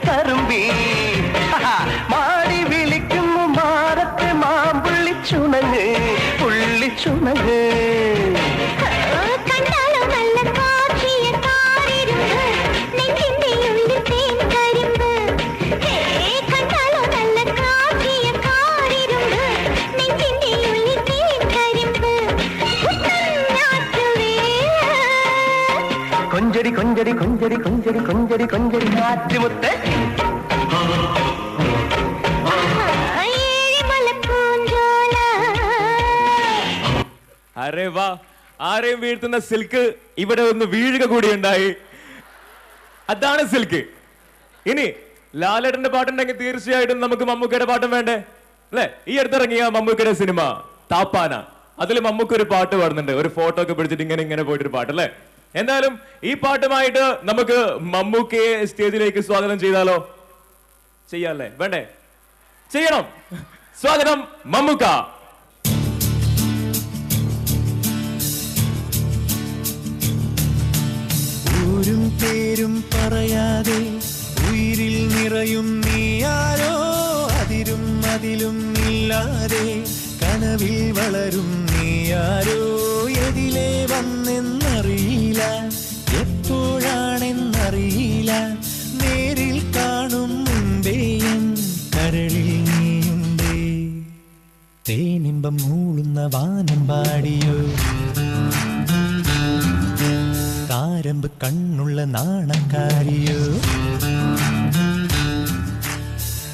കറുമ്പി മാടി വിളിക്കുന്നു മാറത്തെ മാമ്പുള്ളിച്ചുണങ്ങ് പുള്ളിച്ചുണങ്ങ് കൊഞ്ചടി കൊഞ്ചടി കൊഞ്ചടി കൊഞ്ചടി കൊഞ്ചടി കൊഞ്ചടി കാറ്റുമുത്ത് അരെ വാ, ആരെയും വീഴ്ത്തുന്ന സിൽക്ക് ഇവിടെ ഒന്ന് വീഴുക കൂടി ഉണ്ടായി. അതാണ് സിൽക്ക്. ഇനി ലാലേട്ടന്റെ പാട്ടുണ്ടെങ്കിൽ തീർച്ചയായിട്ടും നമുക്ക് മമ്മൂക്കയുടെ പാട്ടും വേണ്ടേ അല്ലെ? ഈ അടുത്തിറങ്ങിയ മമ്മൂക്കയുടെ സിനിമ താപ്പാന, അതിൽ മമ്മൂക്ക ഒരു പാട്ട് പാടുന്നുണ്ട്, ഒരു ഫോട്ടോ ഒക്കെ പിടിച്ചിട്ട് ഇങ്ങനെ ഇങ്ങനെ പോയിട്ടൊരു പാട്ട് അല്ലെ? എന്തായാലും ഈ പാട്ടുമായിട്ട് നമുക്ക് മമ്മൂക്കയെ സ്റ്റേജിലേക്ക് സ്വാഗതം ചെയ്താലോ? ചെയ്യാല്ലേ? വേണ്ടേ? ചെയ്യണം. സ്വാഗതം മമ്മൂക്ക. ൂരും പേരും പറയാതെ ഉയിരിൽ നിറയും നീയാരോ, അതിരും അതിലും ഇല്ലാതെ കനവിൽ വളരും നീയാരോ, എതിലേ വന്നെന്നറിയില്ല, എപ്പോഴാണെന്നറിയില്ല, നേരിൽ കാണും മുമ്പേ എൻ കരളിൽ നീയുണ്ടേ, തേനിമ്പം മൂളുന്ന വാനം പാടിയോ, താരമ്പ് കണ്ണുള്ള നാണക്കാരിയോ,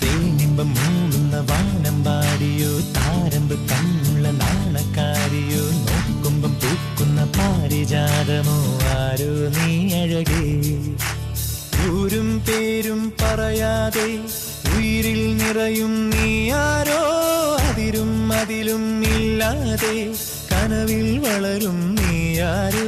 തേനിമ്പം മൂളുന്ന വാനം പാടിയോ, താരമ്പ് കണ്ണുള്ള നാണക്കാരിയോ, നോക്കുമ്പം പൂക്കുന്ന പാരിജാതമോ, ആരോ നീ അഴകേ, ൂരും പേരും പറയാതെ ഉയിരിൽ നിറയും നീയാരോ, അതിരും അതിലും ഇല്ലാതെ കനവിൽ വളരും നീയാരോ.